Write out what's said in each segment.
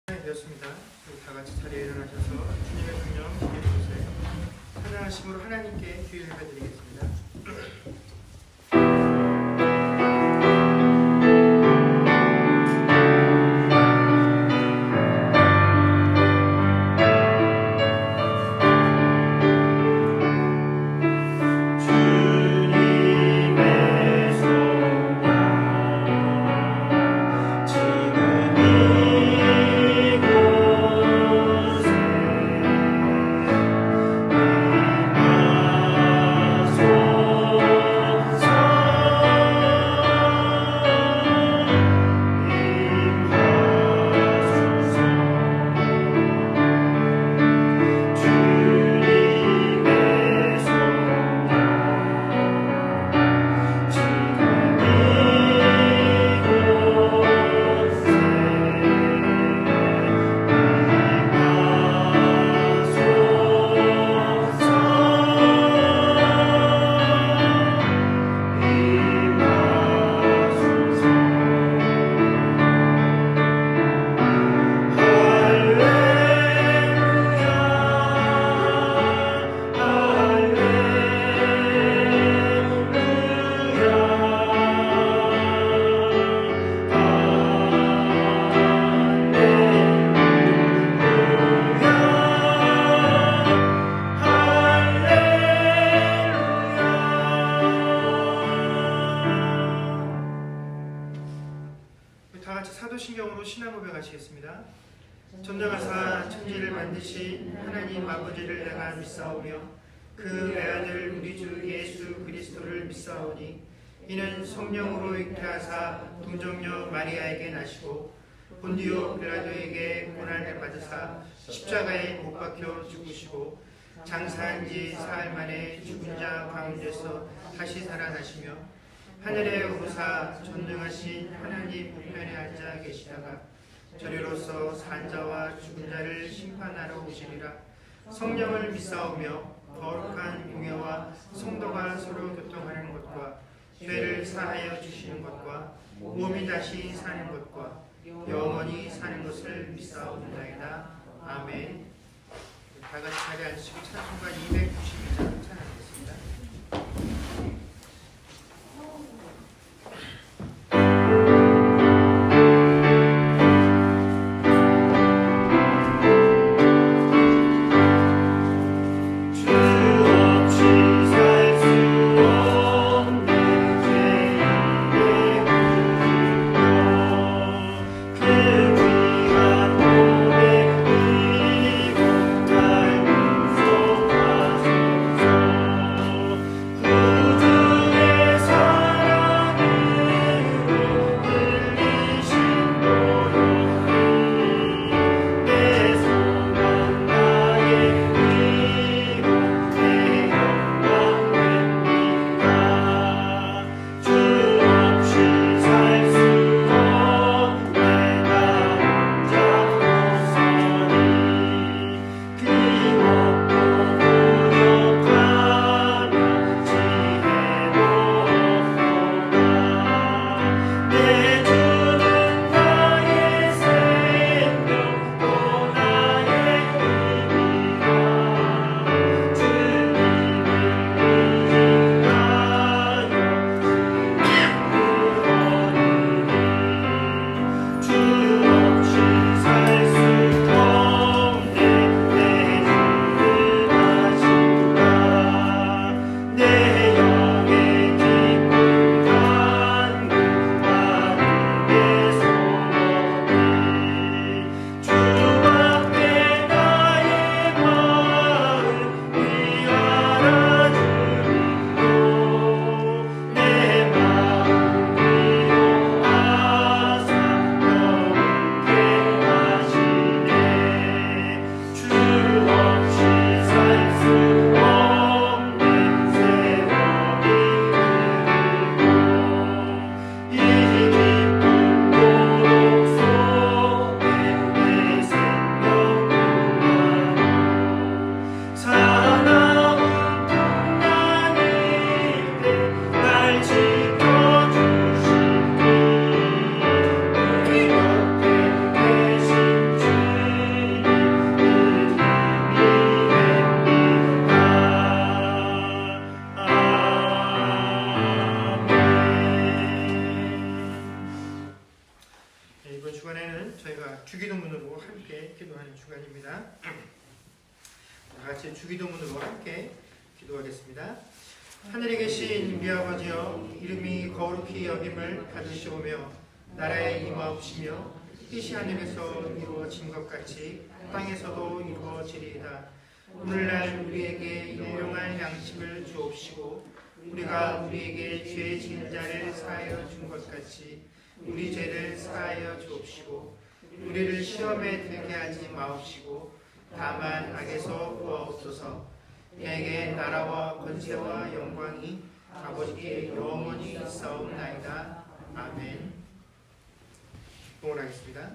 되었습니다. 우리 다 같이 자리에 일어나셔서 주님의 성령 기도해주세요. 찬양하심으로 하나님께 귀를 예배드리겠습니다. 사도신경으로 신앙 고백하시겠습니다. 전능하사 천지를 만드신 하나님 아버지를 내가 믿사오며 그 외아들 우리 주 예수 그리스도를 믿사오니 이는 성령으로 잉태하사 동정녀 마리아에게 나시고 본디오 빌라도에게 고난을 받으사 십자가에 못 박혀 죽으시고 장사한 지 사흘 만에 죽은 자 가운데서 다시 살아나시며 하늘에 오르사 전능하신 하나님 우편에 앉아 계시다가 저리로서 산 자와 죽은 자를 심판하러 오시리라. 성령을 믿사오며 거룩한 공예와 성도가 서로 교통하는 것과 죄를 사하여 주시는 것과 몸이 다시 사는 것과 영원히 사는 것을 믿사옵나이다. 아멘. 다 같이 자리에 앉으시고 찬송가 292장 찬양하겠습니다. 그 이번 주간에는 저희가 주기도문으로 함께 기도하는 주간입니다. 다 같이 주기도문으로 함께 기도하겠습니다. 하늘에 계신 우리 아버지여, 이름이 거룩히 여김을 받으시오며 나라에 임하옵시며 뜻이 하늘에서 이루어진 것 같이 땅에서도 이루어지리이다. 오늘날 우리에게 일용할 양식을 주옵시고 우리가 우리에게 죄 지은 자를 사하여 준 것 같이 우리 죄를 사하여 주옵시고 우리를 시험에 들게 하지 마옵시고 다만 악에서 구하옵소서. 내게 나라와 권세와 영광이 아버지께 영원히 있사옵나이다. 아멘. 봉헌하겠습니다.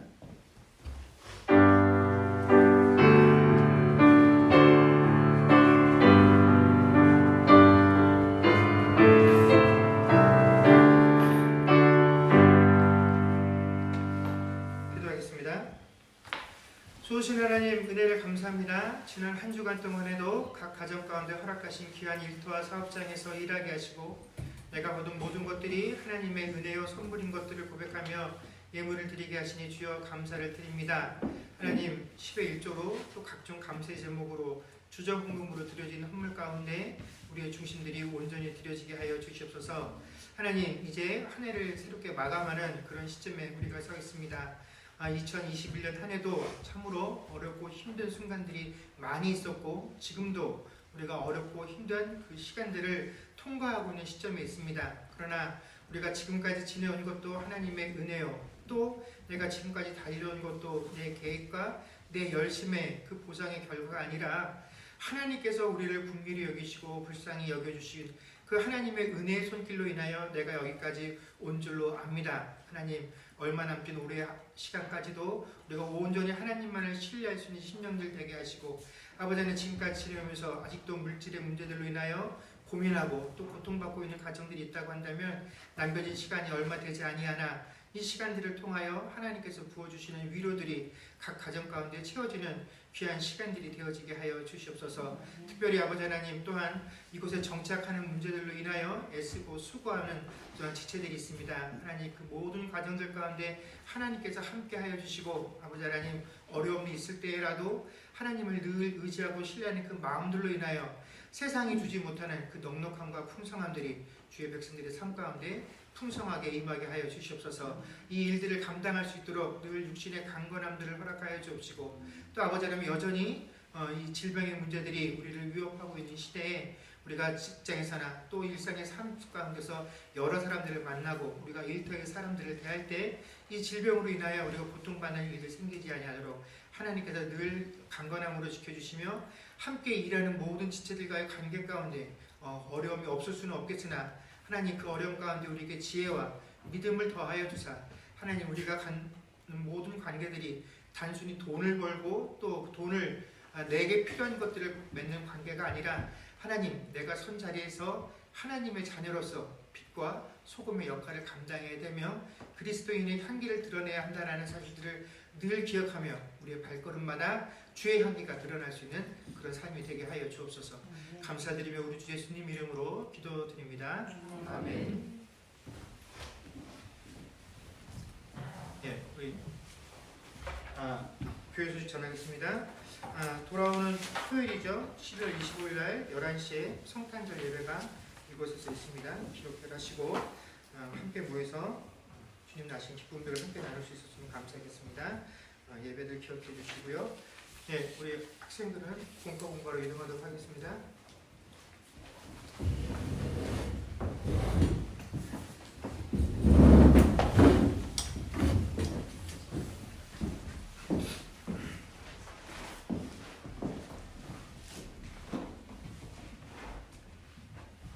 좋으신 하나님, 은혜를 감사합니다. 지난 한 주간 동안에도 각 가정 가운데 허락하신 귀한 일터와 사업장에서 일하게 하시고 내가 얻은 모든 것들이 하나님의 은혜요 선물인 것들을 고백하며 예물을 드리게 하시니 주여 감사를 드립니다. 하나님, 10의 1조로 또 각종 감사의 제목으로 주저헌금으로 드려진 헌물 가운데 우리의 중심들이 온전히 드려지게 하여 주시옵소서. 하나님, 이제 한 해를 새롭게 마감하는 그런 시점에 우리가 서 있습니다. 2021년 한 해도 참으로 어렵고 힘든 순간들이 많이 있었고 지금도 우리가 어렵고 힘든 그 시간들을 통과하고 있는 시점에 있습니다. 그러나 우리가 지금까지 지내온 것도 하나님의 은혜요, 또 내가 지금까지 다 이뤄온 것도 내 계획과 내 열심의 그 보상의 결과가 아니라 하나님께서 우리를 긍휼히 여기시고 불쌍히 여겨주신 그 하나님의 은혜의 손길로 인하여 내가 여기까지 온 줄로 압니다. 하나님, 얼마 남긴 올해 시간까지도 우리가 온전히 하나님만을 신뢰할 수 있는 심령들 되게 하시고 아버지는 지금까지 지내면서 아직도 물질의 문제들로 인하여 고민하고 또 고통받고 있는 가정들이 있다고 한다면 남겨진 시간이 얼마 되지 아니하나 이 시간들을 통하여 하나님께서 부어주시는 위로들이 각 가정 가운데 채워지는 귀한 시간들이 되어지게 하여 주시옵소서. 특별히 아버지 하나님, 또한 이곳에 정착하는 문제들로 인하여 애쓰고 수고하는 또한 지체들이 있습니다. 하나님, 그 모든 과정들 가운데 하나님께서 함께 하여 주시고 아버지 하나님, 어려움이 있을 때라도 하나님을 늘 의지하고 신뢰하는 그 마음들로 인하여 세상이 주지 못하는 그 넉넉함과 풍성함들이 주의 백성들의 삶 가운데 풍성하게 임하게 하여 주시옵소서. 이 일들을 감당할 수 있도록 늘 육신의 강건함들을 허락하여 주옵시고 또 아버지 하나님, 여전히 이 질병의 문제들이 우리를 위협하고 있는 시대에 우리가 직장에서나 또 일상의 삶 가운데서 여러 사람들을 만나고 우리가 일터의 사람들을 대할 때 이 질병으로 인하여 우리가 고통받는 일들 생기지 아니하도록 하나님께서 늘 강건함으로 지켜주시며 함께 일하는 모든 지체들과의 관계 가운데 어려움이 없을 수는 없겠으나 하나님, 그 어려움 가운데 우리에게 지혜와 믿음을 더하여 주사 하나님, 우리가 갖는 모든 관계들이 단순히 돈을 벌고 또 돈을 내게 필요한 것들을 맺는 관계가 아니라 하나님, 내가 선 자리에서 하나님의 자녀로서 빛과 소금의 역할을 감당해야 되며 그리스도인의 향기를 드러내야 한다는 사실들을 늘 기억하며 우리의 발걸음마다 주의 향기가 드러날 수 있는 그런 삶이 되게 하여 주옵소서. 감사드리며 우리 주 예수님 이름으로 기도드립니다. 아멘. 예, 우리 교회 소식 전하겠습니다. 돌아오는 토요일이죠. 11월 25일 날 11시에 성탄절 예배가 이곳에서 있습니다. 기록해 가시고 함께 모여서 주님 나신 기쁨들을 함께 나눌 수 있었으면 감사하겠습니다. 예배들 기억해 주시고요. 예, 우리 학생들은 공과로 이동하도록 하겠습니다.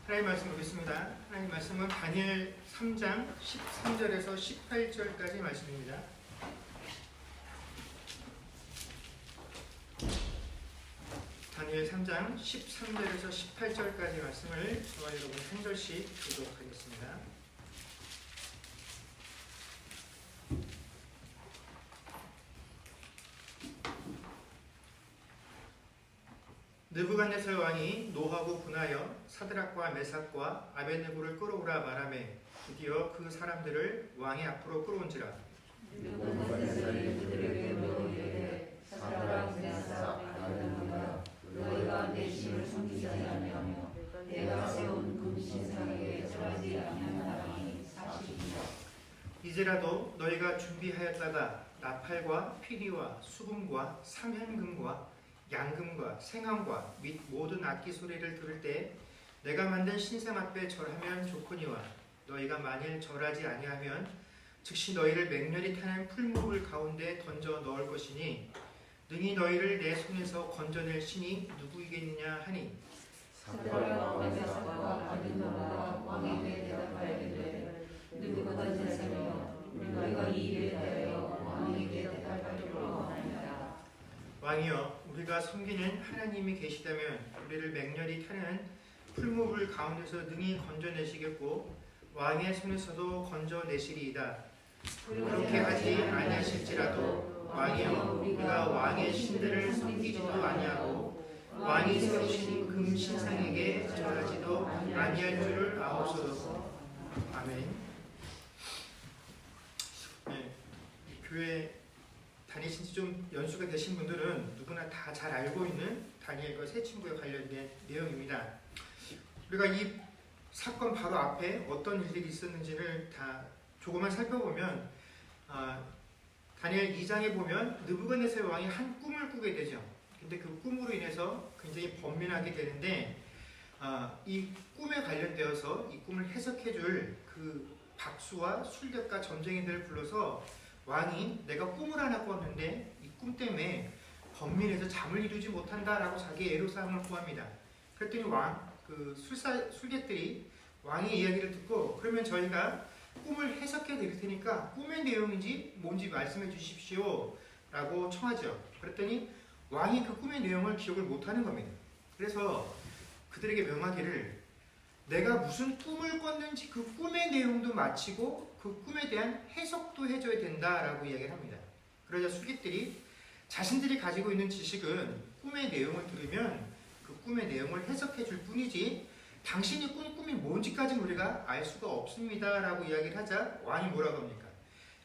하나님 말씀 보겠습니다. 하나님 말씀은 다니엘 3장 13절에서 18절까지 말씀입니다. 다니엘 3장 13절에서 18절까지 말씀을 저와 여러분 한 절씩 보도록 하겠습니다. 느부갓네살 왕이 노하고 분하여 사드락과 메삭과 아벳네고를 끌어오라 말하매 드디어 그 사람들을 왕의 앞으로 끌어온지라. 이제라도 너희가 준비하였다가 나팔과 피리와 수금과 삼현금과 양금과 생황과 및 모든 악기 소리를 들을 때 내가 만든 신상 앞에 절하면 좋거니와 너희가 만일 절하지 아니하면 즉시 너희를 맹렬히 타는 풀무불 가운데 던져 넣을 것이니 능히 너희를 내 손에서 건져낼 신이 누구이겠느냐 하니 사드락과 메삭과 아벤노가 왕에게 대답하였되 누구보다 세상이여 너희가 이 일에 대하여 왕에게 대답하기를 원하나이다. 왕이여 우리가 섬기는 하나님이 계시다면 우리를 맹렬히 타는 풀무불 가운데서 능히 건져내시겠고 왕의 손에서도 건져내시리이다. 그렇게 하지 아니하실지라도 왕이여 우리가 왕의 신들을 섬기지도 아니하고 왕이 세우신 금신상에게 절하지도 아니할 줄을 아옵소서. 아멘. 네, 교회 다니신 지 좀 연수가 되신 분들은 누구나 다 잘 알고 있는 다니엘과 세 친구에 관련된 내용입니다. 우리가 이 사건 바로 앞에 어떤 일들이 있었는지를 다 조금만 살펴보면 다니엘 2장에 보면 느부갓네살 왕이 한 꿈을 꾸게 되죠. 근데 그 꿈으로 인해서 굉장히 번민하게 되는데 이 꿈에 관련되어서 이 꿈을 해석해줄 그 박수와 술객과 전쟁이들을 불러서 왕이 내가 꿈을 하나 꿨는데 이 꿈 때문에 번민해서 잠을 이루지 못한다라고 자기 애로사항을 구합니다. 그랬더니 그 술객들이 왕의 이야기를 듣고 그러면 저희가 꿈을 해석해 드릴 테니까 꿈의 내용인지 뭔지 말씀해 주십시오 라고 청하죠. 그랬더니 왕이 그 꿈의 내용을 기억을 못하는 겁니다. 그래서 그들에게 명하기를 내가 무슨 꿈을 꿨는지 그 꿈의 내용도 마치고 그 꿈에 대한 해석도 해줘야 된다라고 이야기를 합니다. 그러자 술객들이 자신들이 가지고 있는 지식은 꿈의 내용을 들으면 그 꿈의 내용을 해석해 줄 뿐이지 당신이 꾼 꿈이 뭔지까지는 우리가 알 수가 없습니다 라고 이야기를 하자 왕이 뭐라고 합니까?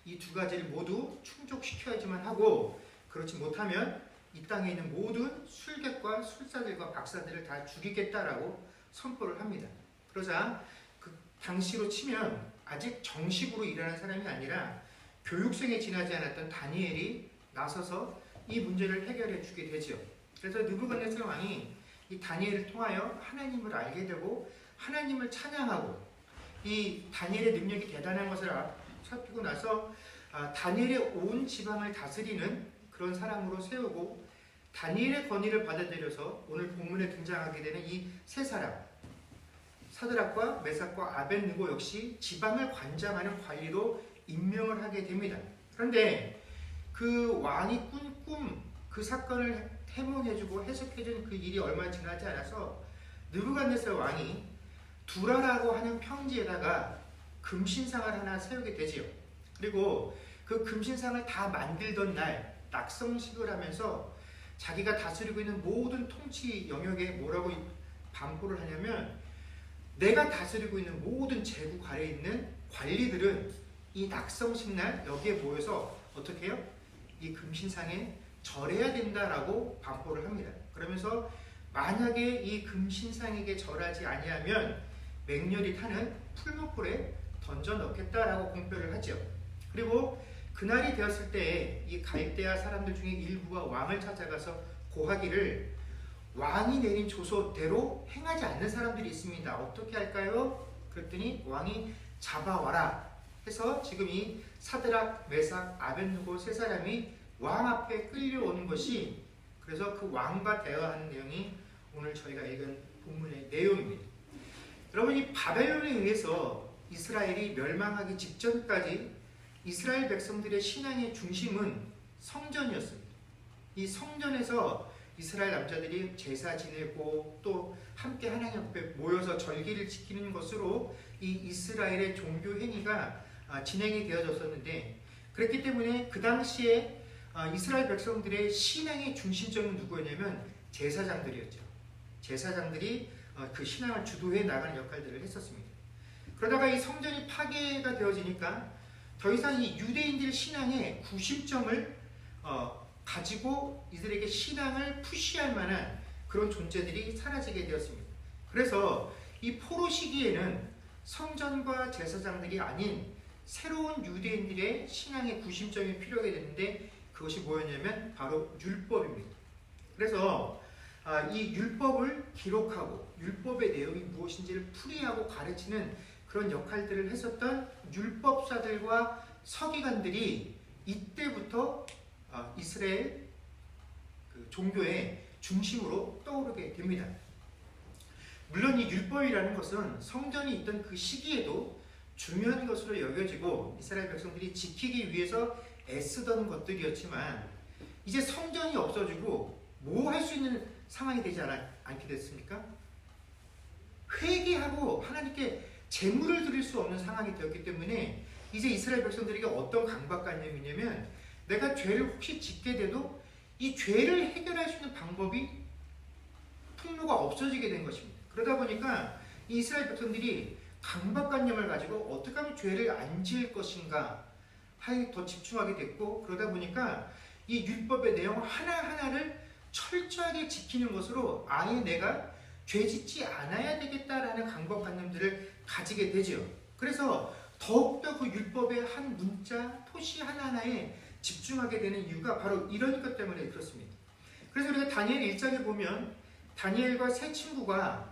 이 두 가지를 모두 충족시켜야지만 하고 그렇지 못하면 이 땅에 있는 모든 술객과 술사들과 박사들을 다 죽이겠다라고 선포를 합니다. 그러자 그 당시로 치면 아직 정식으로 일하는 사람이 아니라 교육생에 지나지 않았던 다니엘이 나서서 이 문제를 해결해 주게 되죠. 그래서 느부갓네살 왕이 이 다니엘을 통하여 하나님을 알게 되고 하나님을 찬양하고 이 다니엘의 능력이 대단한 것을 살피고 나서 다니엘의 온 지방을 다스리는 그런 사람으로 세우고 다니엘의 권위를 받아들여서 오늘 본문에 등장하게 되는 이 세 사람 사드락과 메삭과 아벳느고 역시 지방을 관장하는 관리로 임명을 하게 됩니다. 그런데 그 왕이 꾼 꿈 그 사건을 해몽해주고 해석해준 그 일이 얼마 지나지 않아서 느부갓네살 왕이 두라라고 하는 평지에다가 금신상을 하나 세우게 되지요. 그리고 그 금신상을 다 만들던 날 낙성식을 하면서 자기가 다스리고 있는 모든 통치 영역에 뭐라고 반포를 하냐면 내가 다스리고 있는 모든 제국 아래에 있는 관리들은 이 낙성식 날 여기에 모여서 어떻게 해요? 이 금신상에 절해야 된다라고 반포를 합니다. 그러면서 만약에 이 금신상에게 절하지 아니하면 맹렬히 타는 풀무불에 던져 넣겠다라고 공표를 하죠. 그리고 그날이 되었을 때 이 갈대아 사람들 중에 일부가 왕을 찾아가서 고하기를 왕이 내린 조서대로 행하지 않는 사람들이 있습니다. 어떻게 할까요? 그랬더니 왕이 잡아와라 해서 지금 이 사드락, 메삭, 아벳느고 세 사람이 왕 앞에 끌려오는 것이 그래서 그 왕과 대화하는 내용이 오늘 저희가 읽은 본문의 내용입니다. 여러분 이 바벨론에 의해서 이스라엘이 멸망하기 직전까지 이스라엘 백성들의 신앙의 중심은 성전이었습니다. 이 성전에서 이스라엘 남자들이 제사 지내고 또 함께 하나님 앞에 모여서 절기를 지키는 것으로 이 이스라엘의 종교 행위가 진행이 되어졌었는데 그렇기 때문에 그 당시에 이스라엘 백성들의 신앙의 중심점은 누구였냐면 제사장들이었죠. 제사장들이 그 신앙을 주도해 나가는 역할들을 했었습니다. 그러다가 이 성전이 파괴가 되어지니까 더 이상 이 유대인들 신앙의 구심점을 가지고 이들에게 신앙을 푸시할 만한 그런 존재들이 사라지게 되었습니다. 그래서 이 포로 시기에는 성전과 제사장들이 아닌 새로운 유대인들의 신앙의 구심점이 필요하게 되는데 그것이 뭐였냐면 바로 율법입니다. 그래서 이 율법을 기록하고 율법의 내용이 무엇인지를 풀이하고 가르치는 그런 역할들을 했었던 율법사들과 서기관들이 이때부터 이스라엘 그 종교의 중심으로 떠오르게 됩니다. 물론 이 율법이라는 것은 성전이 있던 그 시기에도 중요한 것으로 여겨지고 이스라엘 백성들이 지키기 위해서 애쓰던 것들이었지만 이제 성전이 없어지고 뭐 할 수 있는 상황이 되지 않게 됐습니까? 회개하고 하나님께 제물을 드릴 수 없는 상황이 되었기 때문에 이제 이스라엘 백성들에게 어떤 강박관념이냐면 내가 죄를 혹시 짓게 돼도 이 죄를 해결할 수 있는 방법이 풍요가 없어지게 된 것입니다. 그러다 보니까 이 이스라엘 백성들이 강박관념을 가지고 어떻게 하면 죄를 안 지을 것인가 하에 더 집중하게 됐고 그러다 보니까 이 율법의 내용 하나하나를 철저하게 지키는 것으로 아예 내가 죄 짓지 않아야 되겠다라는 강박관념들을 가지게 되죠. 그래서 더욱더 그 율법의 한 문자, 토시 하나하나에 집중하게 되는 이유가 바로 이런 것 때문에 그렇습니다. 그래서 우리가 다니엘 1장에 보면 다니엘과 세 친구가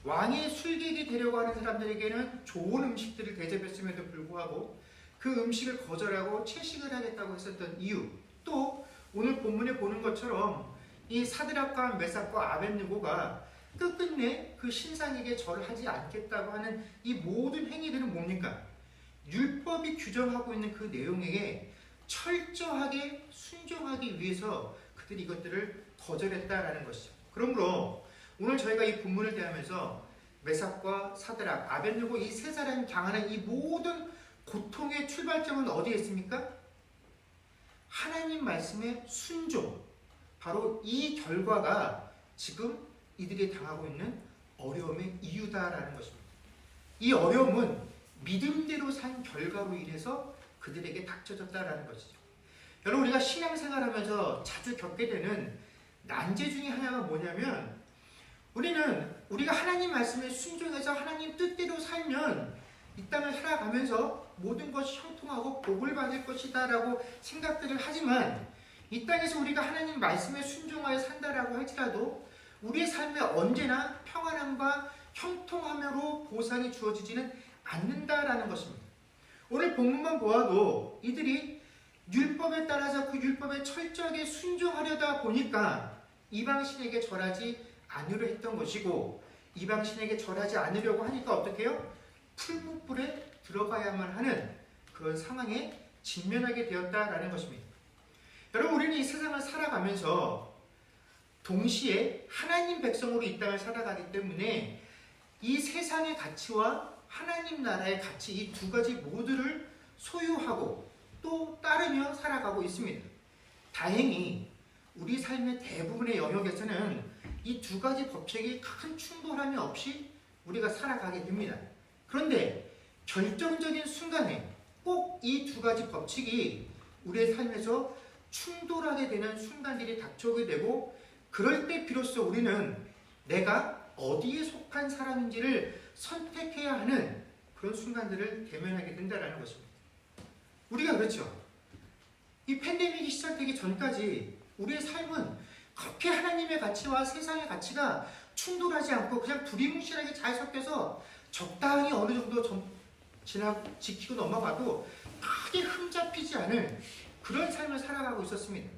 왕의 술객이 되려고 하는 사람들에게는 좋은 음식들을 대접했음에도 불구하고 그 음식을 거절하고 채식을 하겠다고 했었던 이유, 또 오늘 본문에 보는 것처럼 이 사드락과 메삭과 아벳느고가 끝끝내 그 신상에게 절을 하지 않겠다고 하는 이 모든 행위들은 뭡니까? 율법이 규정하고 있는 그 내용에 철저하게 순종하기 위해서 그들이 이것들을 거절했다라는 것이죠. 그러므로 오늘 저희가 이 본문을 대하면서 메삭과 사드락, 아벳느고 이 세 사람이 당하는 이 모든 고통의 출발점은 어디에 있습니까? 하나님 말씀의 순종. 바로 이 결과가 지금 이들이 당하고 있는 어려움의 이유다라는 것입니다. 이 어려움은 믿음대로 산 결과로 인해서 그들에게 닥쳐졌다라는 것이죠. 여러분, 우리가 신앙생활하면서 자주 겪게 되는 난제 중에 하나가 뭐냐면 우리가 하나님 말씀에 순종해서 하나님 뜻대로 살면 이 땅을 살아가면서 모든 것이 형통하고 복을 받을 것이다 라고 생각들을 하지만 이 땅에서 우리가 하나님 말씀에 순종하여 산다라고 할지라도 우리의 삶에 언제나 평안함과 형통함으로 보상이 주어지지는 않는다라는 것입니다. 오늘 본문만 보아도 이들이 율법에 따라서 그 율법에 철저하게 순종하려다 보니까 이방신에게 절하지 않으려 했던 것이고 이방신에게 절하지 않으려고 하니까 어떻게 해요? 풀무불에 들어가야만 하는 그런 상황에 직면하게 되었다라는 것입니다. 여러분, 우리는 이 세상을 살아가면서 동시에 하나님 백성으로 이 땅을 살아가기 때문에 이 세상의 가치와 하나님 나라의 가치 이 두 가지 모두를 소유하고 또 따르며 살아가고 있습니다. 다행히 우리 삶의 대부분의 영역에서는 이 두 가지 법칙이 큰 충돌함이 없이 우리가 살아가게 됩니다. 그런데 결정적인 순간에 꼭 이 두 가지 법칙이 우리의 삶에서 충돌하게 되는 순간들이 닥쳐오게 되고 그럴 때 비로소 우리는 내가 어디에 속한 사람인지를 선택해야 하는 그런 순간들을 대면하게 된다는 것입니다. 우리가 그렇죠. 이 팬데믹이 시작되기 전까지 우리의 삶은 그렇게 하나님의 가치와 세상의 가치가 충돌하지 않고 그냥 두리뭉실하게 잘 섞여서 적당히 어느 정도 지키고 넘어가도 크게 흠잡히지 않을 그런 삶을 살아가고 있었습니다.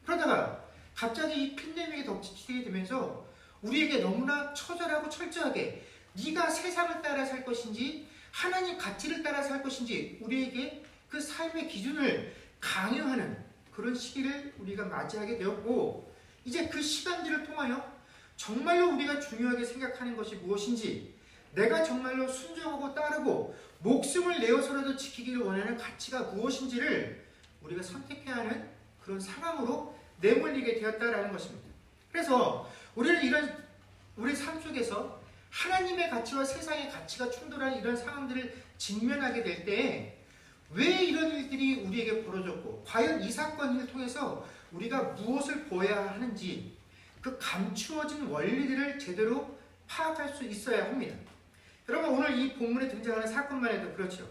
그러다가 갑자기 이 팬데믹이 덮치게 되면서 우리에게 너무나 처절하고 철저하게 네가 세상을 따라 살 것인지 하나님 가치를 따라 살 것인지 우리에게 그 삶의 기준을 강요하는 그런 시기를 우리가 맞이하게 되었고 이제 그 시간들을 통하여 정말로 우리가 중요하게 생각하는 것이 무엇인지 내가 정말로 순종하고 따르고 목숨을 내어서라도 지키기를 원하는 가치가 무엇인지를 우리가 선택해야 하는 그런 상황으로 내몰리게 되었다라는 것입니다. 그래서 우리는 우리 삶 속에서 하나님의 가치와 세상의 가치가 충돌하는 이런 상황들을 직면하게 될 때 왜 이런 일들이 우리에게 벌어졌고 과연 이 사건을 통해서 우리가 무엇을 보아야 하는지 그 감추어진 원리들을 제대로 파악할 수 있어야 합니다. 여러분, 오늘 이 본문에 등장하는 사건만 해도 그렇죠.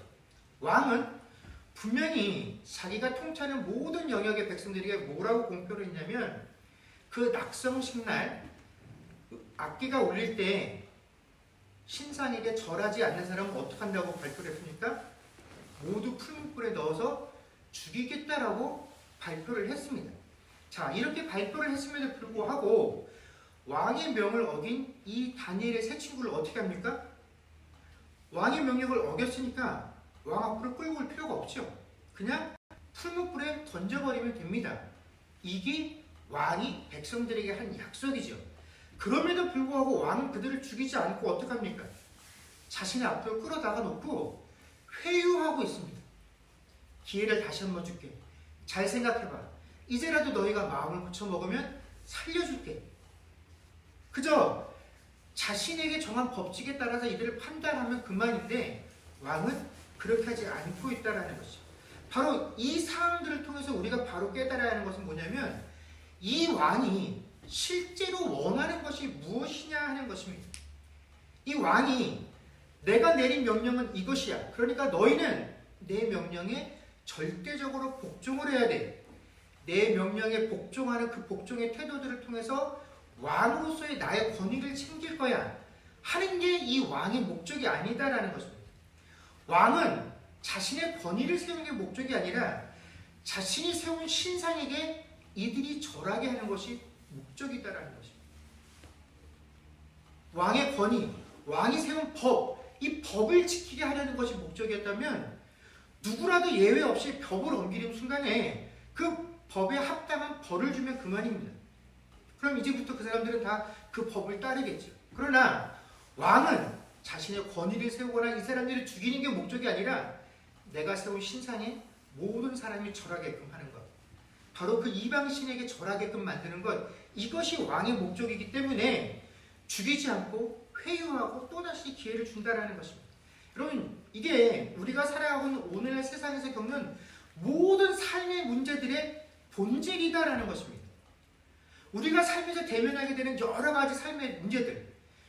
왕은 분명히 자기가 통치하는 모든 영역의 백성들에게 뭐라고 공표를 했냐면 그 낙성식 날 악기가 울릴 때 신상에게 절하지 않는 사람은 어떻게 한다고 발표를 했습니까? 모두 풀무불에 넣어서 죽이겠다라고 발표를 했습니다. 자, 이렇게 발표를 했음에도 불구하고 왕의 명을 어긴 이 다니엘의 세 친구를 어떻게 합니까? 왕의 명령을 어겼으니까 왕 앞으로 끌고 올 필요가 없죠. 그냥 풀무불에 던져버리면 됩니다. 이게 왕이 백성들에게 한 약속이죠. 그럼에도 불구하고 왕은 그들을 죽이지 않고 어떻게 합니까? 자신의 앞으로 끌어다가 놓고 회유하고 있습니다. 기회를 다시 한번 줄게. 잘 생각해봐. 이제라도 너희가 마음을 고쳐먹으면 살려줄게. 그저 자신에게 정한 법칙에 따라서 이들을 판단하면 그만인데 왕은 그렇게 하지 않고 있다는 것이죠. 바로 이 상황들을 통해서 우리가 바로 깨달아야 하는 것은 뭐냐면 이 왕이 실제로 원하는 것이 무엇이냐 하는 것입니다. 이 왕이 내가 내린 명령은 이것이야. 그러니까 너희는 내 명령에 절대적으로 복종을 해야 돼. 내 명령에 복종하는 그 복종의 태도들을 통해서 왕으로서의 나의 권위를 챙길 거야 하는 게 이 왕의 목적이 아니다라는 것입니다. 왕은 자신의 권위를 세우는 게 목적이 아니라 자신이 세운 신상에게 이들이 절하게 하는 것이 목적이다라는 것입니다. 왕의 권위, 왕이 세운 법, 이 법을 지키게 하려는 것이 목적이었다면 누구라도 예외 없이 법을 어기는 순간에 그 법에 합당한 벌을 주면 그만입니다. 그럼 이제부터 그 사람들은 다 그 법을 따르겠죠. 그러나 왕은 자신의 권위를 세우거나 이 사람들을 죽이는 게 목적이 아니라 내가 세운 신상에 모든 사람이 절하게끔 하는 것, 바로 그 이방신에게 절하게끔 만드는 것, 이것이 왕의 목적이기 때문에 죽이지 않고 회유하고 또다시 기회를 준다라는 것입니다. 여러분, 이게 우리가 살아가고 있는 오늘날 세상에서 겪는 모든 삶의 문제들의 본질이다라는 것입니다. 우리가 삶에서 대면하게 되는 여러 가지 삶의 문제들,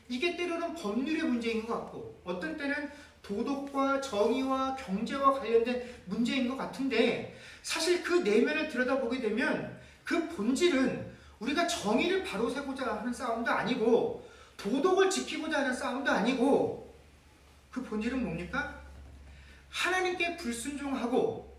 이게 때로는 법률의 문제인 것 같고 어떤 때는 도덕과 정의와 경제와 관련된 문제인 것 같은데 사실 그 내면을 들여다보게 되면 그 본질은 우리가 정의를 바로 세고자 하는 싸움도 아니고 도덕을 지키고자 하는 싸움도 아니고 그 본질은 뭡니까? 하나님께 불순종하고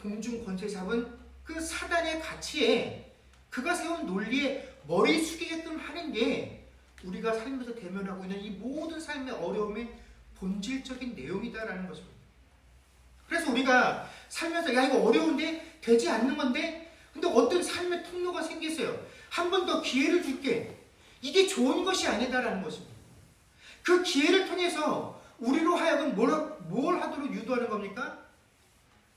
공중 권세 잡은 그 사단의 가치에 그가 세운 논리에 머리 숙이게끔 하는 게 우리가 삶에서 대면하고 있는 이 모든 삶의 어려움의 본질적인 내용이다라는 것입니다. 그래서 우리가 살면서 야 이거 어려운데 되지 않는 건데 근데 어떤 삶의 통로가 생겼어요. 한 번 더 기회를 줄게. 이게 좋은 것이 아니다라는 것입니다. 그 기회를 통해서 우리로 하여금 뭘 하도록 유도하는 겁니까?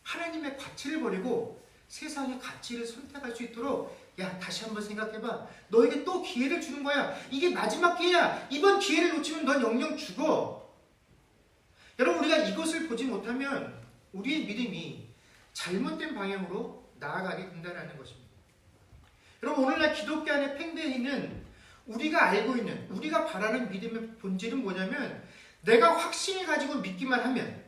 하나님의 가치를 버리고 세상의 가치를 선택할 수 있도록 야 다시 한번 생각해봐. 너에게 또 기회를 주는 거야. 이게 마지막 기회야. 이번 기회를 놓치면 넌 영영 죽어. 여러분 우리가 이것을 보지 못하면 우리의 믿음이 잘못된 방향으로 나아가게 된다는 것입니다. 여러분 오늘날 기독교 안에 팽배해 있는 우리가 알고 있는 우리가 바라는 믿음의 본질은 뭐냐면 내가 확신을 가지고 믿기만 하면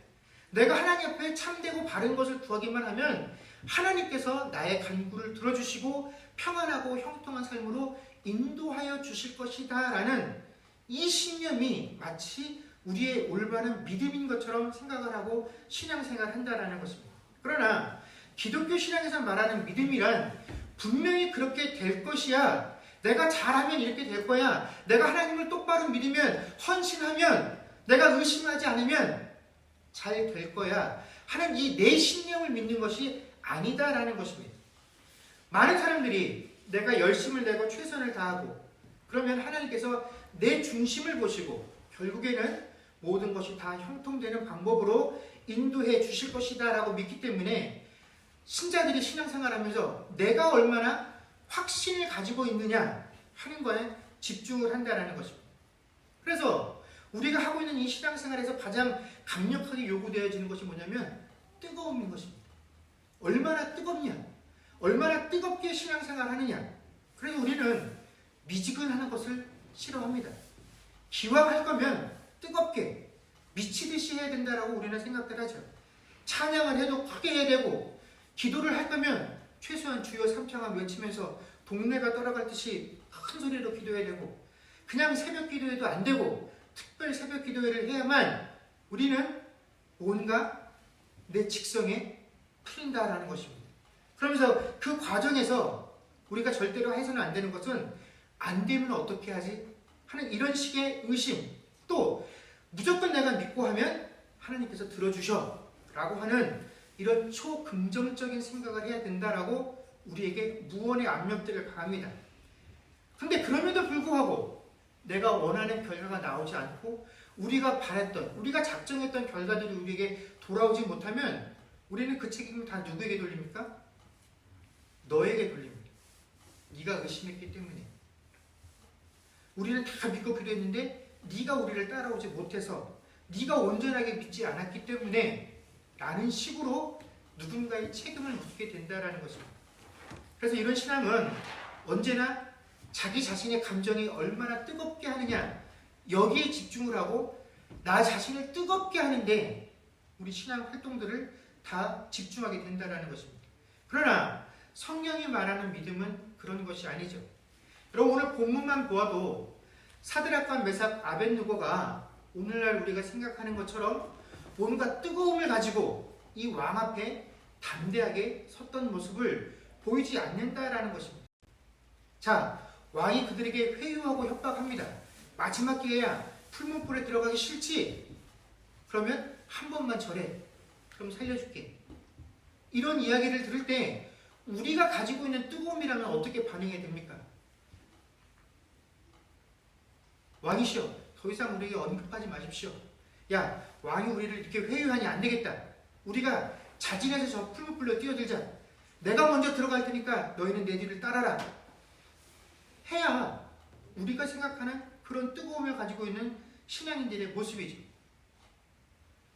내가 하나님 앞에 참되고 바른 것을 구하기만 하면 하나님께서 나의 간구를 들어주시고 평안하고 형통한 삶으로 인도하여 주실 것이다 라는 이 신념이 마치 우리의 올바른 믿음인 것처럼 생각을 하고 신앙생활을 한다는 것입니다. 그러나 기독교 신앙에서 말하는 믿음이란 분명히 그렇게 될 것이야. 내가 잘하면 이렇게 될 거야. 내가 하나님을 똑바로 믿으면 헌신하면 내가 의심하지 않으면 잘 될 거야 하는 이 내 신념을 믿는 것이 아니다라는 것입니다. 많은 사람들이 내가 열심을 내고 최선을 다하고 그러면 하나님께서 내 중심을 보시고 결국에는 모든 것이 다 형통되는 방법으로 인도해 주실 것이다 라고 믿기 때문에 신자들이 신앙생활하면서 내가 얼마나 확신을 가지고 있느냐 하는 거에 집중을 한다는 것입니다. 그래서 우리가 하고 있는 이 신앙생활에서 가장 강력하게 요구되어지는 것이 뭐냐면 뜨거움인 것입니다. 얼마나 뜨겁냐, 얼마나 뜨겁게 신앙생활 하느냐. 그래서 우리는 미지근하는 것을 싫어합니다. 기왕 할 거면 뜨겁게 미치듯이 해야 된다라고 우리는 생각을 하죠. 찬양을 해도 크게 해야 되고, 기도를 할 거면 최소한 주여 3창을 외치면서 동네가 떠나갈 듯이 큰 소리로 기도해야 되고, 그냥 새벽 기도해도 안 되고 특별 새벽 기도회를 해야만 우리는 뭔가 내 직성에 풀린다라는 것입니다. 그러면서 그 과정에서 우리가 절대로 해서는 안 되는 것은 안 되면 어떻게 하지? 하는 이런 식의 의심, 또 무조건 내가 믿고 하면 하나님께서 들어주셔 라고 하는 이런 초긍정적인 생각을 해야 된다라고 우리에게 무언의 압력들을 가합니다. 근데 그럼에도 불구하고 내가 원하는 결과가 나오지 않고 우리가 바랬던, 우리가 작정했던 결과들이 우리에게 돌아오지 못하면 우리는 그 책임을 다 누구에게 돌립니까? 너에게 돌립니다. 네가 의심했기 때문에. 우리는 다 믿고 기도했는데 네가 우리를 따라오지 못해서, 네가 온전하게 믿지 않았기 때문에 라는 식으로 누군가의 책임을 묻게 된다는 것입니다. 그래서 이런 신앙은 언제나 자기 자신의 감정이 얼마나 뜨겁게 하느냐, 여기에 집중을 하고 나 자신을 뜨겁게 하는데 우리 신앙 활동들을 다 집중하게 된다는 것입니다. 그러나 성경이 말하는 믿음은 그런 것이 아니죠. 여러분, 오늘 본문만 보아도 사드락과 메삭, 아벳느고가 오늘날 우리가 생각하는 것처럼 뭔가 뜨거움을 가지고 이 왕 앞에 담대하게 섰던 모습을 보이지 않는다라는 것입니다. 자, 왕이 그들에게 회유하고 협박합니다. 마지막 기회야. 풀문불에 들어가기 싫지? 그러면 한 번만 절해. 그럼 살려줄게. 이런 이야기를 들을 때 우리가 가지고 있는 뜨거움이라면 어떻게 반응해야 됩니까? 왕이시여, 더 이상 우리에게 언급하지 마십시오. 야, 왕이 우리를 이렇게 회유하니 안 되겠다. 우리가 자진해서 저 풀문불로 뛰어들자. 내가 먼저 들어갈 테니까 너희는 내 뒤를 따라라. 해야 우리가 생각하는 그런 뜨거움을 가지고 있는 신앙인들의 모습이죠.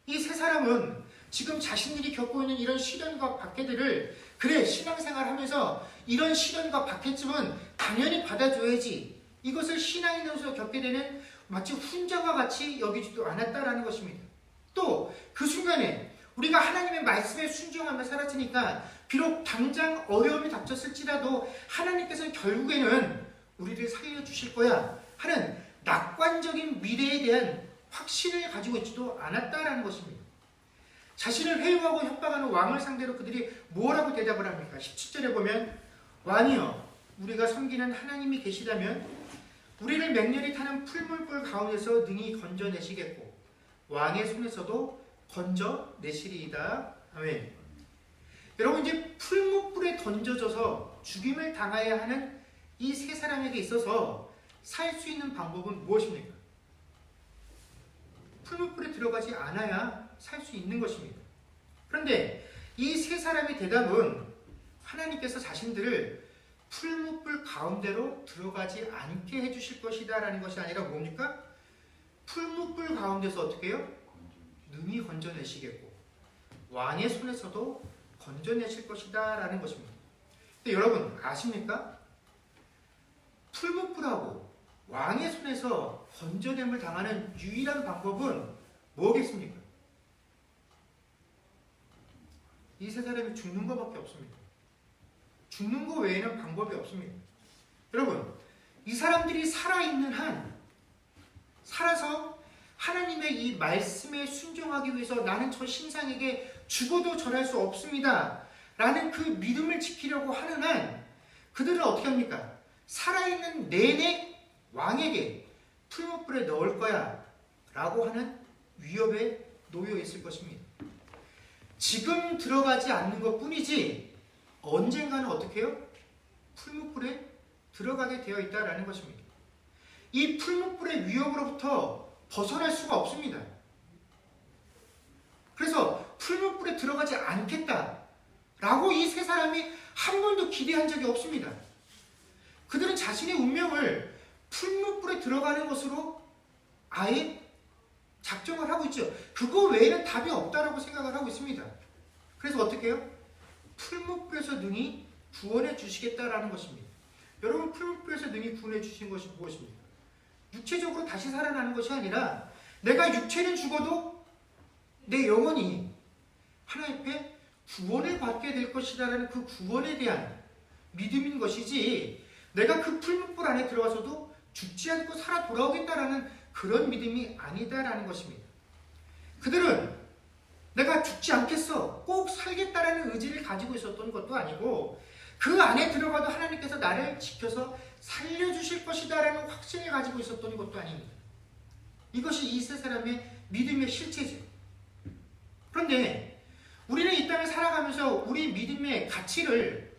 이 세 사람은 지금 자신들이 겪고 있는 이런 시련과 박해들을, 그래, 신앙생활 하면서 이런 시련과 박해쯤은 당연히 받아줘야지, 이것을 신앙인으로서 겪게 되는 마치 훈장과 같이 여기지도 않았다라는 것입니다. 또 그 순간에 우리가 하나님의 말씀에 순종하며 살았으니까 비록 당장 어려움이 닥쳤을지라도 하나님께서는 결국에는 우리를 살려주실 거야 하는 낙관적인 미래에 대한 확신을 가지고 있지도 않았다라는 것입니다. 자신을 회유하고 협박하는 왕을 상대로 그들이 뭐라고 대답을 합니까? 17절에 보면, 왕이여, 우리가 섬기는 하나님이 계시다면 우리를 맹렬히 타는 풀물불 가운데서 능히 건져내시겠고 왕의 손에서도 건져내시리이다. 아멘. 여러분, 이제 풀무불에 던져져서 죽임을 당해야 하는 이 세 사람에게 있어서 살 수 있는 방법은 무엇입니까? 풀무불에 들어가지 않아야 살 수 있는 것입니다. 그런데 이 세 사람의 대답은 하나님께서 자신들을 풀무불 가운데로 들어가지 않게 해주실 것이다 라는 것이 아니라 뭡니까? 풀무불 가운데서 어떻게 해요? 능히 건져내시겠고 왕의 손에서도 건져내실 것이다 라는 것입니다. 근데 여러분 아십니까? 풀무불하고 왕의 손에서 건져냄을 당하는 유일한 방법은 뭐겠습니까? 이 세 사람이 죽는 것밖에 없습니다. 죽는 것 외에는 방법이 없습니다. 여러분, 이 사람들이 살아있는 한, 살아서 하나님의 이 말씀에 순종하기 위해서 나는 저 신상에게 죽어도 절할 수 없습니다 라는 그 믿음을 지키려고 하는 한 그들은 어떻게 합니까? 살아있는 내내 왕에게 풀무불에 넣을 거야 라고 하는 위협에 놓여 있을 것입니다. 지금 들어가지 않는 것 뿐이지 언젠가는 어떻게 해요? 풀무불에 들어가게 되어 있다라는 것입니다. 이 풀무불의 위협으로부터 벗어날 수가 없습니다. 그래서 풀무불에 들어가지 않겠다라고 이 세 사람이 한 번도 기대한 적이 없습니다. 그들은 자신의 운명을 풀무불에 들어가는 것으로 아예 작정을 하고 있죠. 그거 외에는 답이 없다라고 생각을 하고 있습니다. 그래서 어떻게 해요? 풀무불에서 능히 구원해 주시겠다라는 것입니다. 여러분, 풀무불에서 능히 구원해 주신 것이 무엇입니까? 육체적으로 다시 살아나는 것이 아니라 내가 육체는 죽어도 내 영혼이 하나님 앞에 구원을 받게 될 것이다라는 그 구원에 대한 믿음인 것이지, 내가 그 풀무불 안에 들어가서도 죽지 않고 살아 돌아오겠다라는 그런 믿음이 아니다라는 것입니다. 그들은 내가 죽지 않겠어, 꼭 살겠다라는 의지를 가지고 있었던 것도 아니고, 그 안에 들어가도 하나님께서 나를 지켜서 살려주실 것이다라는 확신을 가지고 있었던 것도 아닙니다. 이것이 이 세 사람의 믿음의 실체죠. 그런데 우리는 이 땅을 살아가면서 우리 믿음의 가치를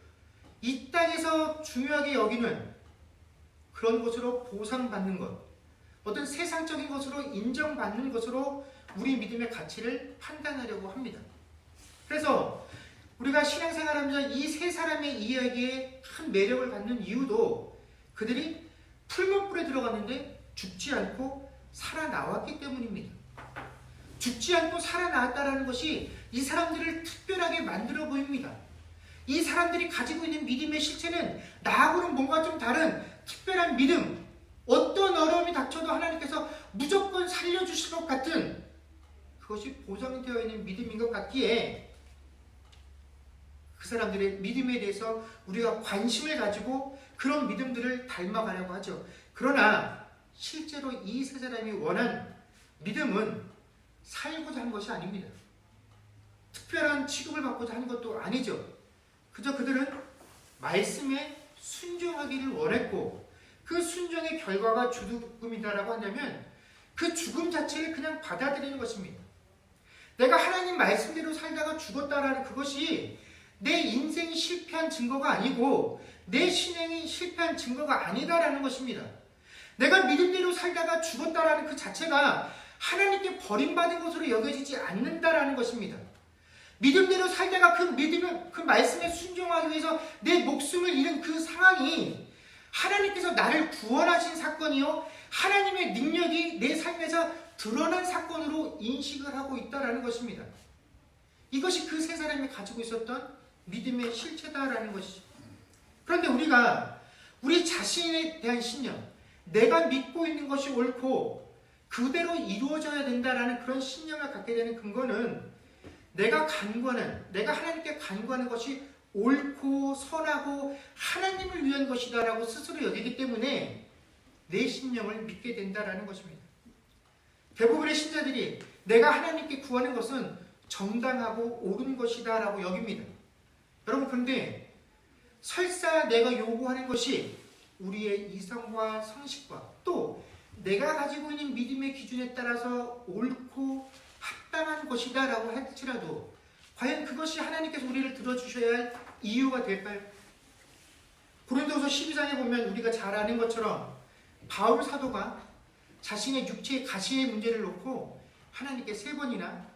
이 땅에서 중요하게 여기는 그런 것으로 보상받는 것, 어떤 세상적인 것으로 인정받는 것으로 우리 믿음의 가치를 판단하려고 합니다. 그래서 우리가 신앙생활하면서 이 세 사람의 이야기에 큰 매력을 받는 이유도 그들이 풀무불에 들어갔는데 죽지 않고 살아나왔기 때문입니다. 죽지 않고 살아나왔다는 것이 이 사람들을 특별하게 만들어 보입니다. 이 사람들이 가지고 있는 믿음의 실체는 나하고는 뭔가 좀 다른 특별한 믿음, 어떤 어려움이 닥쳐도 하나님께서 무조건 살려주실 것 같은 그것이 보장되어 있는 믿음인 것 같기에 그 사람들의 믿음에 대해서 우리가 관심을 가지고 그런 믿음들을 닮아가려고 하죠. 그러나 실제로 이 세 사람이 원한 믿음은 살고자 한 것이 아닙니다. 특별한 취급을 받고자 하는 것도 아니죠. 그저 그들은 말씀에 순종하기를 원했고, 그 순종의 결과가 죽음이다라고 한다면 그 죽음 자체를 그냥 받아들이는 것입니다. 내가 하나님 말씀대로 살다가 죽었다라는 그것이 내 인생이 실패한 증거가 아니고 내 신앙이 실패한 증거가 아니다라는 것입니다. 내가 믿음대로 살다가 죽었다라는 그 자체가 하나님께 버림받은 것으로 여겨지지 않는다라는 것입니다. 믿음대로 살다가 그 말씀에 순종하기 위해서 내 목숨을 잃은 그 상황이 하나님께서 나를 구원하신 사건이요, 하나님의 능력이 내 삶에서 드러난 사건으로 인식을 하고 있다라는 것입니다. 이것이 그 세 사람이 가지고 있었던 믿음의 실체다라는 것이죠. 그런데 우리가 우리 자신에 대한 신념, 내가 믿고 있는 것이 옳고 그대로 이루어져야 된다라는 그런 신념을 갖게 되는 근거는 내가 하나님께 간구하는 것이 옳고 선하고 하나님을 위한 것이다라고 스스로 여기기 때문에 내 신념을 믿게 된다라는 것입니다. 대부분의 신자들이 내가 하나님께 구하는 것은 정당하고 옳은 것이다라고 여깁니다. 여러분, 그런데 설사 내가 요구하는 것이 우리의 이성과 상식과 또 내가 가지고 있는 믿음의 기준에 따라서 옳고 합당한 것이다라고 할지라도 과연 그것이 하나님께서 우리를 들어주셔야 할 이유가 될까요? 고린도후서 12장에 보면 우리가 잘 아는 것처럼 바울 사도가 자신의 육체의 가시의 문제를 놓고 하나님께 3번이나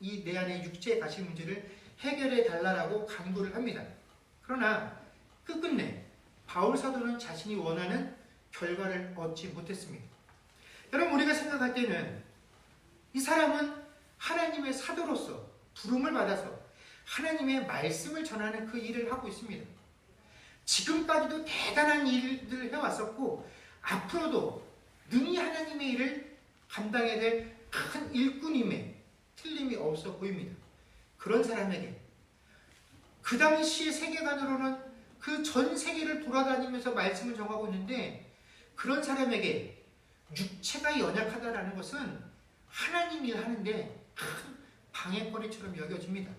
이 내 안의 육체의 가시 문제를 해결해 달라고 간구를 합니다. 그러나 끝끝내 바울 사도는 자신이 원하는 결과를 얻지 못했습니다. 여러분, 우리가 생각할 때는 이 사람은 하나님의 사도로서 부름을 받아서 하나님의 말씀을 전하는 그 일을 하고 있습니다. 지금까지도 대단한 일들을 해왔었고 앞으로도 능히 하나님의 일을 감당해야 될 큰 일꾼임에 틀림이 없어 보입니다. 그런 사람에게 그 당시의 세계관으로는 그 전 세계를 돌아다니면서 말씀을 전하고 있는데, 그런 사람에게 육체가 연약하다라는 것은 하나님 일 하는데 큰 방해거리처럼 여겨집니다.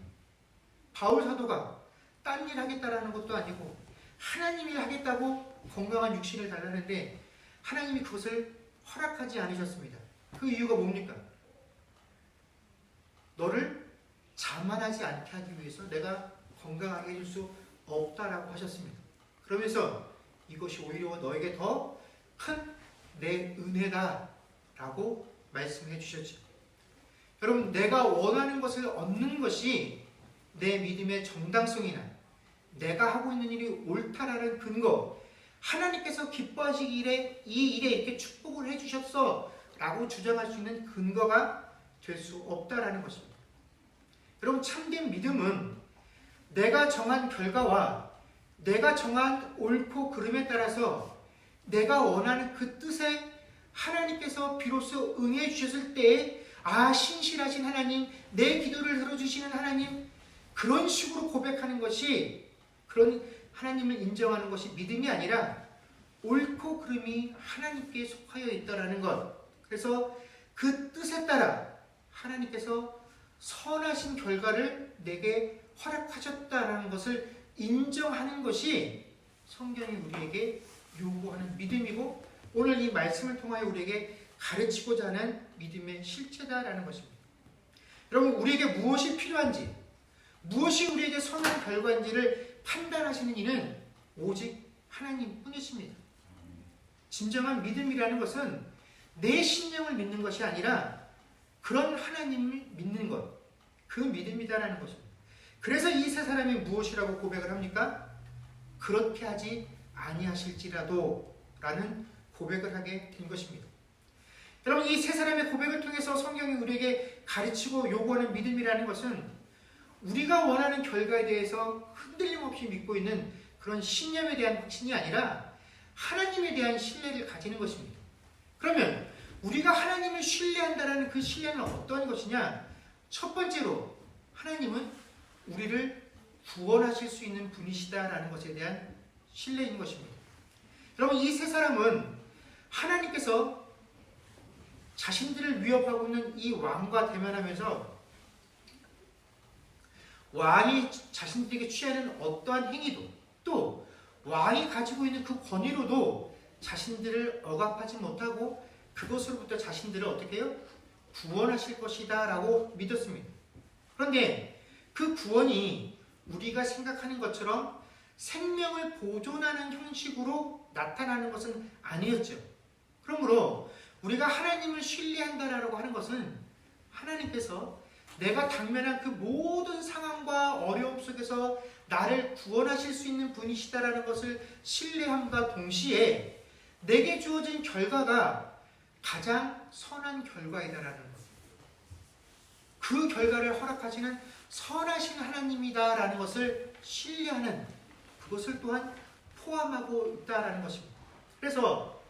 바울 사도가 딴 일 하겠다라는 것도 아니고 하나님 일 하겠다고 건강한 육신을 달라는데 하나님이 그것을 허락하지 않으셨습니다. 그 이유가 뭡니까? 너를 자만하지 않게 하기 위해서 내가 건강하게 해줄 수 없다라고 하셨습니다. 그러면서 이것이 오히려 너에게 더 큰 내 은혜다라고 말씀해 주셨죠. 여러분, 내가 원하는 것을 얻는 것이 내 믿음의 정당성이나 내가 하고 있는 일이 옳다라는 근거, 하나님께서 기뻐하시기에 이 일에 이렇게 축복을 해주셨어 라고 주장할 수 있는 근거가 될 수 없다라는 것입니다. 여러분, 참된 믿음은 내가 정한 결과와 내가 정한 옳고 그름에 따라서 내가 원하는 그 뜻에 하나님께서 비로소 응해 주셨을 때에 신실하신 하나님, 내 기도를 들어주시는 하나님, 그런 식으로 고백하는 것이, 그런 하나님을 인정하는 것이 믿음이 아니라 옳고 그름이 하나님께 속하여 있다라는 것. 그래서 그 뜻에 따라 하나님께서 선하신 결과를 내게 허락하셨다라는 것을 인정하는 것이 성경이 우리에게 요구하는 믿음이고, 오늘 이 말씀을 통하여 우리에게 가르치고자 하는 믿음의 실체다라는 것입니다. 여러분, 우리에게 무엇이 필요한지, 무엇이 우리에게 선한 결과인지를 판단하시는 이는 오직 하나님뿐이십니다. 진정한 믿음이라는 것은 내 신념을 믿는 것이 아니라 그런 하나님을 믿는 것, 그 믿음이다라는 것입니다. 그래서 이 세 사람이 무엇이라고 고백을 합니까? 그렇게 하지 아니하실지라도 라는 고백을 하게 된 것입니다. 여러분, 이 세 사람의 고백을 통해서 성경이 우리에게 가르치고 요구하는 믿음이라는 것은 우리가 원하는 결과에 대해서 흔들림 없이 믿고 있는 그런 신념에 대한 확신이 아니라 하나님에 대한 신뢰를 가지는 것입니다. 그러면 우리가 하나님을 신뢰한다는 그 신뢰는 어떤 것이냐? 첫 번째로 하나님은 우리를 구원하실 수 있는 분이시다라는 것에 대한 신뢰인 것입니다. 여러분, 이 세 사람은 하나님께서 자신들을 위협하고 있는 이 왕과 대면하면서 왕이 자신들에게 취하는 어떠한 행위도, 또 왕이 가지고 있는 그 권위로도 자신들을 억압하지 못하고 그것으로부터 자신들을 어떻게 해요? 구원하실 것이다 라고 믿었습니다. 그런데 그 구원이 우리가 생각하는 것처럼 생명을 보존하는 형식으로 나타나는 것은 아니었죠. 그러므로 우리가 하나님을 신뢰한다라고 하는 것은 하나님께서 내가 당면한 그 모든 상황과 어려움 속에서 나를 구원하실 수 있는 분이시다라는 것을 신뢰함과 동시에 내게 주어진 결과가 가장 선한 결과이다라는 것. 그 결과를 허락하시는 선하신 하나님이다라는 것을 신뢰하는, 그것을 또한 포함하고 있다라는 것입니다. 그래서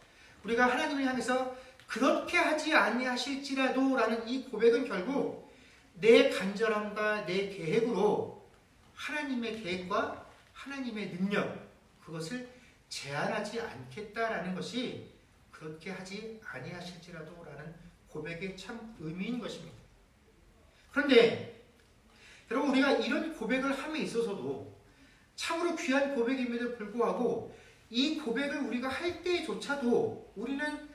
우리가 하나님을 향해서 그렇게 하지 아니하실지라도 라는 이 고백은 결국 내 간절함과 내 계획으로 하나님의 계획과 하나님의 능력, 그것을 제한하지 않겠다라는 것이 그렇게 하지 아니하실지라도 라는 고백의 참 의미인 것입니다. 그런데 여러분, 우리가 이런 고백을 함에 있어서도 참으로 귀한 고백임에도 불구하고 이 고백을 우리가 할 때조차도 우리는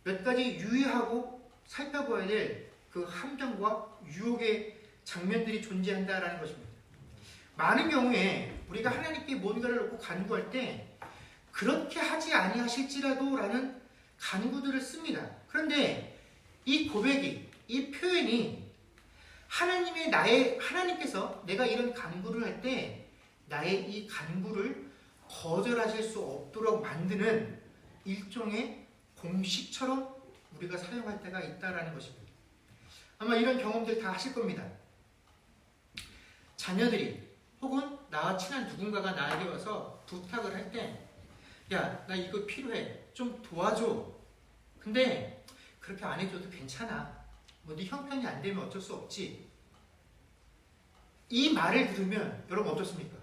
몇 가지 유의하고 살펴봐야 될 그 함정과 유혹의 장면들이 존재한다라는 것입니다. 많은 경우에 우리가 하나님께 뭔가를 놓고 간구할 때 그렇게 하지 아니하실지라도 라는 간구들을 씁니다. 그런데 이 고백이, 이 표현이 하나님께서 내가 이런 간구를 할 때 나의 이 간구를 거절하실 수 없도록 만드는 일종의 공식처럼 우리가 사용할 때가 있다라는 것입니다. 아마 이런 경험들 다 하실 겁니다. 자녀들이 혹은 나와 친한 누군가가 나에게 와서 부탁을 할 때, 야, 나 이거 필요해, 좀 도와줘. 근데 그렇게 안 해줘도 괜찮아. 뭐 네 형편이 안 되면 어쩔 수 없지. 이 말을 들으면 여러분 어떻습니까?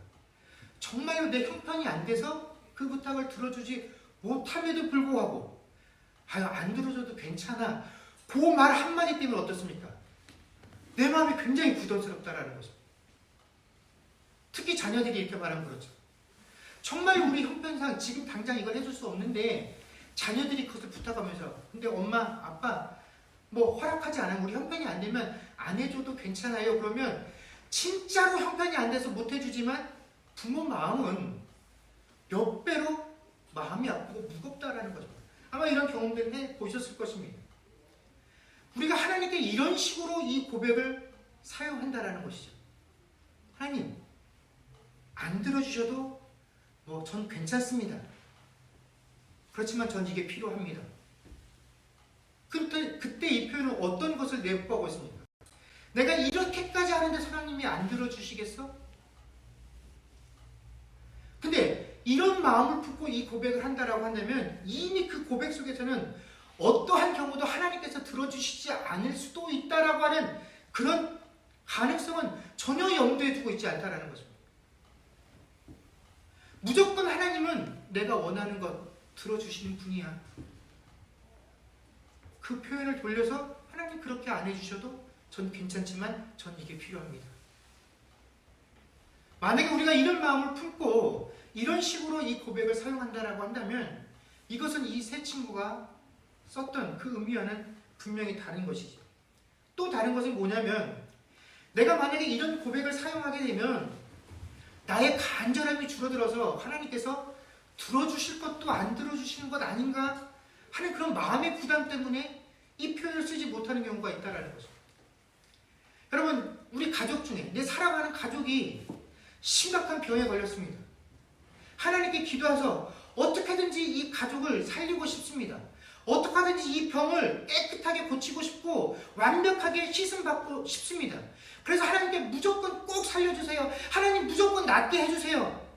정말로 내 형편이 안 돼서 그 부탁을 들어주지 못함에도 불구하고 안 들어줘도 괜찮아. 그 말 한마디 때문에 어떻습니까? 내 마음이 굉장히 부담스럽다라는 거죠. 특히 자녀들이 이렇게 말하면 그렇죠. 정말 우리 형편상 지금 당장 이걸 해줄 수 없는데 자녀들이 그것을 부탁하면서, 근데 엄마, 아빠 뭐 허락하지 않으면, 우리 형편이 안 되면 안 해줘도 괜찮아요. 그러면 진짜로 형편이 안 돼서 못 해주지만 부모 마음은 몇 배로 마음이 아프고 무겁다라는 거죠. 아마 이런 경험들을 해보셨을 것입니다. 우리가 하나님께 이런 식으로 이 고백을 사용한다라는 것이죠. 하나님, 안 들어주셔도 뭐 전 괜찮습니다. 그렇지만 전 이게 필요합니다. 그때 이 표현은 어떤 것을 내포하고 있습니까? 내가 이렇게까지 하는데 하나님이 안 들어주시겠어? 근데 이런 마음을 품고 이 고백을 한다라고 한다면 이미 그 고백 속에서는 어떠한 경우도 하나님께서 들어주시지 않을 수도 있다라고 하는 그런 가능성은 전혀 염두에 두고 있지 않다라는 것입니다. 무조건 하나님은 내가 원하는 것 들어주시는 분이야. 그 표현을 돌려서 하나님 그렇게 안 해주셔도 전 괜찮지만 전 이게 필요합니다. 만약에 우리가 이런 마음을 품고 이런 식으로 이 고백을 사용한다라고 한다면 이것은 이 세 친구가 썼던 그 의미와는 분명히 다른 것이죠. 또 다른 것은 뭐냐면 내가 만약에 이런 고백을 사용하게 되면 나의 간절함이 줄어들어서 하나님께서 들어주실 것도 안 들어주시는 것 아닌가 하는 그런 마음의 부담 때문에 이 표현을 쓰지 못하는 경우가 있다는 것입니다. 여러분, 우리 가족 중에 내 사랑하는 가족이 심각한 병에 걸렸습니다. 하나님께 기도해서 어떻게든지 이 가족을 살리고 싶습니다. 어떻게 하든지 이 병을 깨끗하게 고치고 싶고 완벽하게 씻음받고 싶습니다. 그래서 하나님께 무조건 꼭 살려주세요. 하나님 무조건 낫게 해주세요.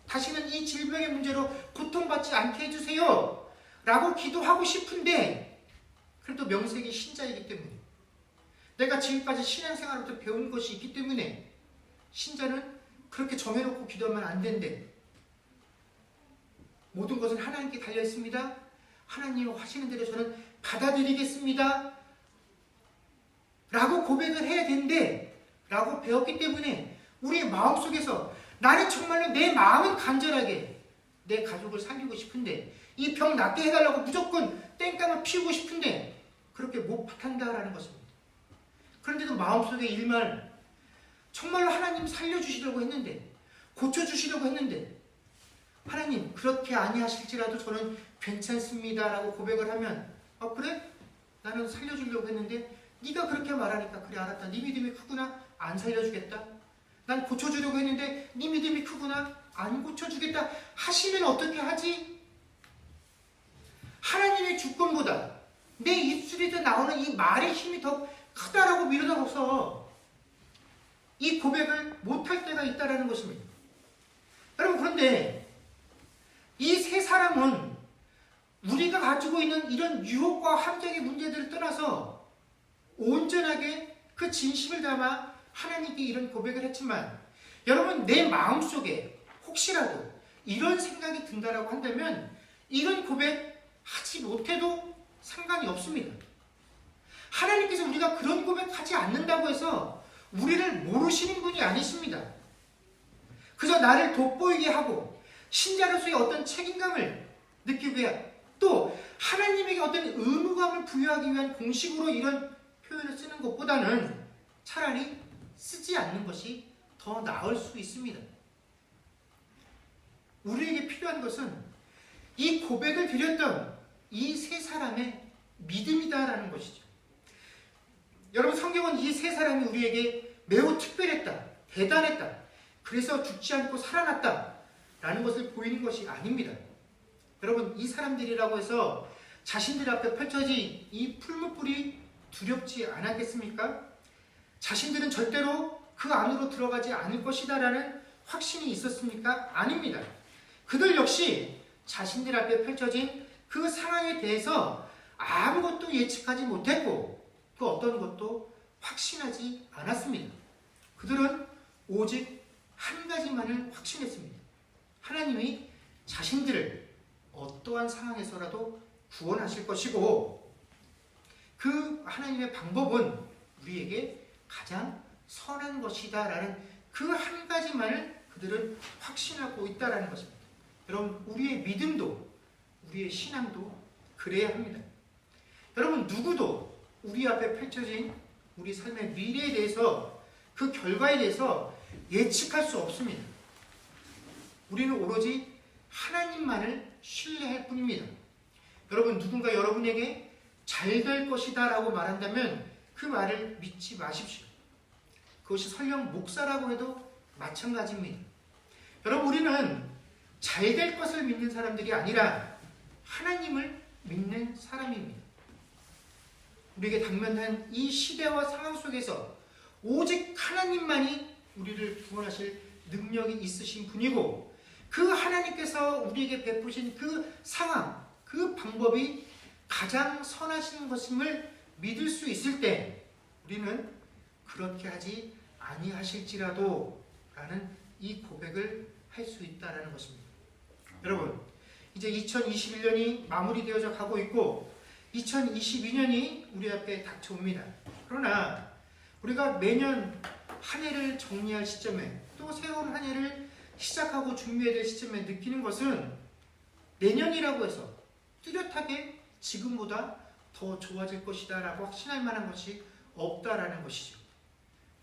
다시는 이 질병의 문제로 고통받지 않게 해주세요. 라고 기도하고 싶은데 그래도 명색이 신자이기 때문에 내가 지금까지 신앙생활부터 배운 것이 있기 때문에 신자는 그렇게 정해놓고 기도하면 안 된대. 모든 것은 하나님께 달려있습니다. 하나님 하시는 대로 저는 받아들이겠습니다. 라고 고백을 해야 된대. 라고 배웠기 때문에 우리의 마음속에서 나는 정말로 내 마음은 간절하게 내 가족을 살리고 싶은데 이 병 낫게 해달라고 무조건 땡깡을 피우고 싶은데 그렇게 못한다라는 것입니다. 그런데도 마음속에 일말 정말로 하나님 살려주시려고 했는데 고쳐주시려고 했는데 하나님 그렇게 아니하실지라도 저는 괜찮습니다 라고 고백을 하면 그래? 나는 살려주려고 했는데 네가 그렇게 말하니까 그래 알았다. 네 믿음이 크구나. 안 살려주겠다. 난 고쳐주려고 했는데 네 믿음이 크구나. 안 고쳐주겠다 하시면 어떻게 하지? 하나님의 주권보다 내 입술에서 나오는 이 말의 힘이 더 크다라고 밀어넣어서 이 고백을 못할 때가 있다는 것입니다. 여러분, 그런데 이 세 사람은 우리가 가지고 있는 이런 유혹과 함정의 문제들을 떠나서 온전하게 그 진심을 담아 하나님께 이런 고백을 했지만 여러분, 내 마음속에 혹시라도 이런 생각이 든다라고 한다면 이런 고백 하지 못해도 상관이 없습니다. 하나님께서 우리가 그런 고백하지 않는다고 해서 우리를 모르시는 분이 아니십니다. 그저 나를 돋보이게 하고 신자로서의 어떤 책임감을 느끼기 위해 또 하나님에게 어떤 의무감을 부여하기 위한 공식으로 이런 표현을 쓰는 것보다는 차라리 쓰지 않는 것이 더 나을 수 있습니다. 우리에게 필요한 것은 이 고백을 드렸던 이 세 사람의 믿음이다라는 것이죠. 여러분, 성경은 이 세 사람이 우리에게 매우 특별했다, 대단했다, 그래서 죽지 않고 살아났다 라는 것을 보이는 것이 아닙니다. 여러분, 이 사람들이라고 해서 자신들 앞에 펼쳐진 이 풀무불이 두렵지 않았겠습니까? 자신들은 절대로 그 안으로 들어가지 않을 것이다 라는 확신이 있었습니까? 아닙니다. 그들 역시 자신들 앞에 펼쳐진 그 상황에 대해서 아무것도 예측하지 못했고 그 어떤 것도 확신하지 않았습니다. 그들은 오직 한 가지만을 확신했습니다. 하나님이 자신들을 어떠한 상황에서라도 구원하실 것이고 그 하나님의 방법은 우리에게 가장 선한 것이다 라는 그 한 가지만을 그들은 확신하고 있다는 것입니다. 여러분, 우리의 믿음도 우리의 신앙도 그래야 합니다. 여러분, 누구도 우리 앞에 펼쳐진 우리 삶의 미래에 대해서 그 결과에 대해서 예측할 수 없습니다. 우리는 오로지 하나님만을 신뢰할 뿐입니다. 여러분, 누군가 여러분에게 잘 될 것이다 라고 말한다면 그 말을 믿지 마십시오. 그것이 설령 목사라고 해도 마찬가지입니다. 여러분, 우리는 잘 될 것을 믿는 사람들이 아니라 하나님을 믿는 사람입니다. 우리에게 당면한 이 시대와 상황 속에서 오직 하나님만이 우리를 구원하실 능력이 있으신 분이고 그 하나님께서 우리에게 베푸신 그 상황, 그 방법이 가장 선하신 것임을 믿을 수 있을 때 우리는 그렇게 하지 아니하실지라도 라는 이 고백을 할 수 있다라는 것입니다. 여러분, 이제 2021년이 마무리되어져 가고 있고 2022년이 우리 앞에 닥쳐옵니다. 그러나 우리가 매년 한 해를 정리할 시점에 또 새로운 한 해를 시작하고 준비해야 될 시점에 느끼는 것은 내년이라고 해서 뚜렷하게 지금보다 더 좋아질 것이다 라고 확신할 만한 것이 없다라는 것이죠.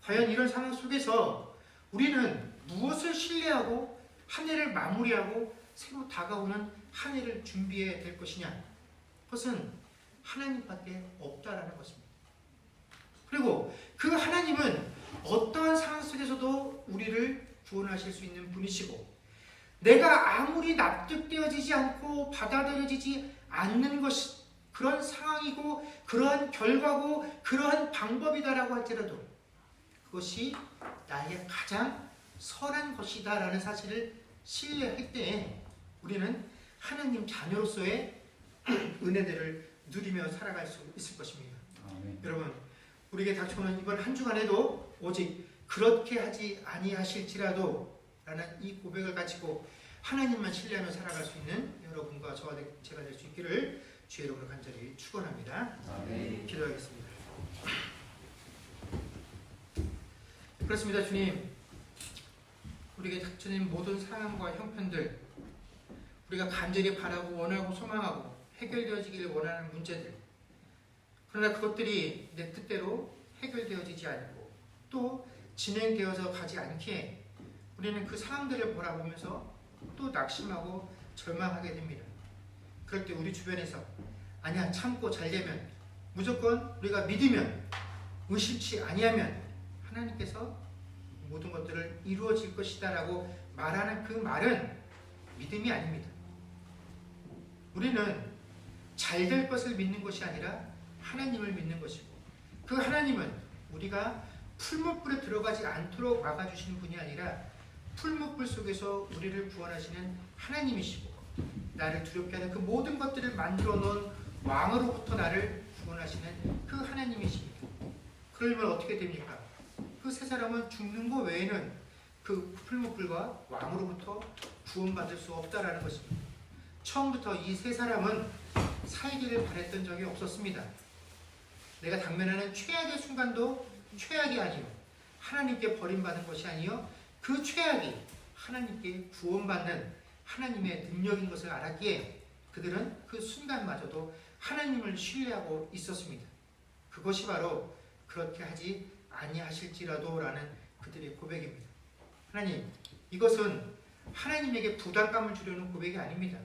과연 이런 상황 속에서 우리는 무엇을 신뢰하고 한 해를 마무리하고 새로 다가오는 한 해를 준비해야 될 것이냐? 그것은 하나님밖에 없다라는 것입니다. 그리고 그 하나님은 어떠한 상황 속에서도 우리를 구원하실 수 있는 분이시고 내가 아무리 납득되어지지 않고 받아들여지지 않는 것이 그런 상황이고 그러한 결과고 그러한 방법이다라고 할지라도 그것이 나에게 가장 선한 것이다 라는 사실을 신뢰할 때 우리는 하나님 자녀로서의 은혜들을 누리며 살아갈 수 있을 것입니다. 아멘. 여러분, 우리에게 닥쳐오는 이번 한 주간에도 오직 그렇게 하지 아니하실지라도 라는 이 고백을 가지고 하나님만 신뢰하며 살아갈 수 있는 여러분과 제가 될 수 있기를 주의 이름으로 간절히 축원합니다. 아멘. 기도하겠습니다. 그렇습니다. 주님, 우리에게 닥쳐진 모든 상황과 형편들, 우리가 간절히 바라고 원하고 소망하고 해결되어지기를 원하는 문제들, 그러나 그것들이 내 뜻대로 해결되어지지 않고 또 진행되어서 가지 않기에 우리는 그 상황들을 바라보면서 또 낙심하고 절망하게 됩니다. 그럴 때 우리 주변에서 아니야, 참고 잘 되면, 무조건 우리가 믿으면, 의심치 아니하면 하나님께서 모든 것들을 이루어질 것이다 라고 말하는 그 말은 믿음이 아닙니다. 우리는 잘 될 것을 믿는 것이 아니라 하나님을 믿는 것이고 그 하나님은 우리가 풀무불에 들어가지 않도록 막아주시는 분이 아니라 풀무불 속에서 우리를 구원하시는 하나님이시고 나를 두렵게 하는 그 모든 것들을 만들어 놓은 왕으로부터 나를 구원하시는 그 하나님이십니다. 그러면 어떻게 됩니까? 그 세 사람은 죽는 것 외에는 그 풀무불과 왕으로부터 구원받을 수 없다라는 것입니다. 처음부터 이 세 사람은 살기를 바랬던 적이 없었습니다. 내가 당면하는 최악의 순간도 최악이 아니요 하나님께 버림받은 것이 아니요 그 최악이 하나님께 구원받는 하나님의 능력인 것을 알았기에 그들은 그 순간마저도 하나님을 신뢰하고 있었습니다. 그것이 바로 그렇게 하지 아니하실지라도 라는 그들의 고백입니다. 하나님, 이것은 하나님에게 부담감을 주려는 고백이 아닙니다.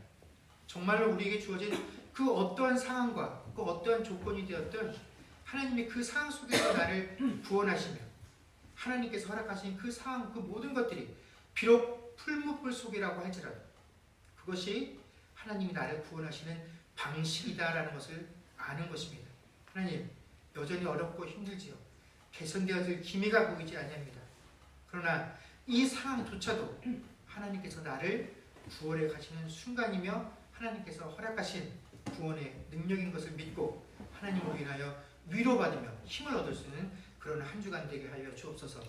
정말로 우리에게 주어진 그 어떠한 상황과 그 어떠한 조건이 되었든 하나님의 그 상황 속에서 나를 구원하시며 하나님께서 허락하신 그 상황, 그 모든 것들이 비록 풀무불 속이라고 할지라도 그것이 하나님이 나를 구원하시는 방식이다라는 것을 아는 것입니다. 하나님, 여전히 어렵고 힘들지요. 개선되어질 기미가 보이지 아니합니다. 그러나 이 상황조차도 하나님께서 나를 구원해 가시는 순간이며 하나님께서 허락하신 구원의 능력인 것을 믿고 하나님을 인하여 위로받으며 힘을 얻을 수 있는 그런 한 주간 되게 하여 주옵소서.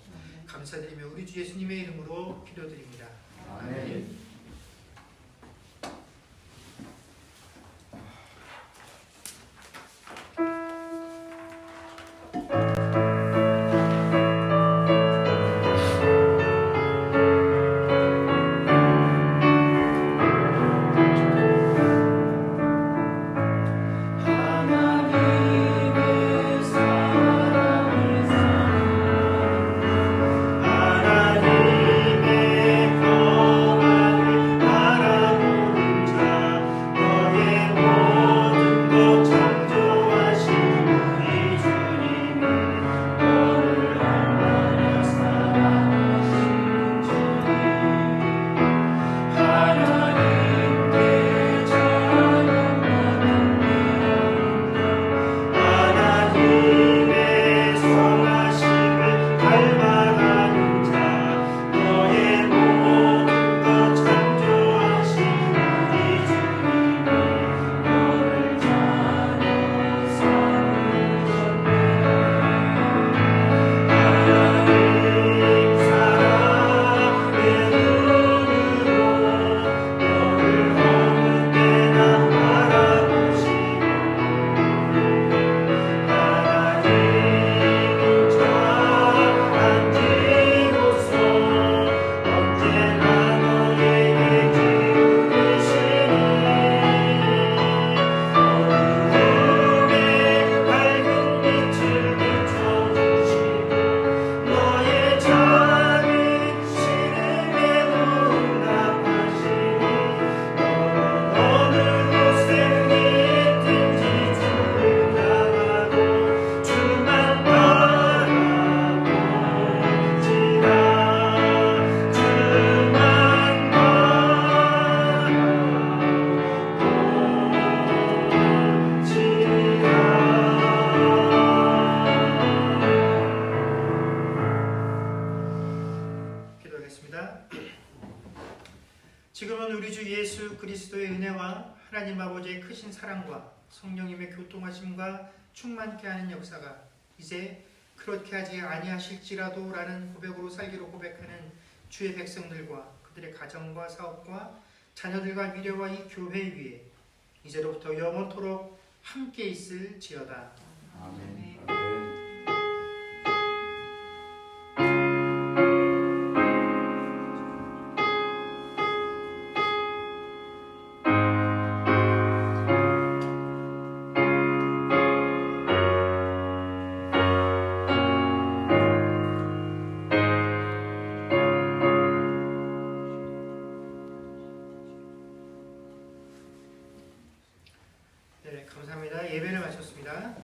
감사드리며 우리 주 예수님의 이름으로 기도드립니다. 아멘. 하나님의 우리 주 예수 그리스도의 은혜와 하나님 아버지의 크신 사랑과 성령님의 교통하심과 충만케 하는 역사가 이제 그렇게 하지 아니하실지라도 라는 고백으로 살기로 고백하는 주의 백성들과 그들의 가정과 사업과 자녀들과 미래와 이 교회 위에 이제로부터 영원토록 함께 있을지어다. 아멘. 네, 감사합니다. 예배를 마쳤습니다.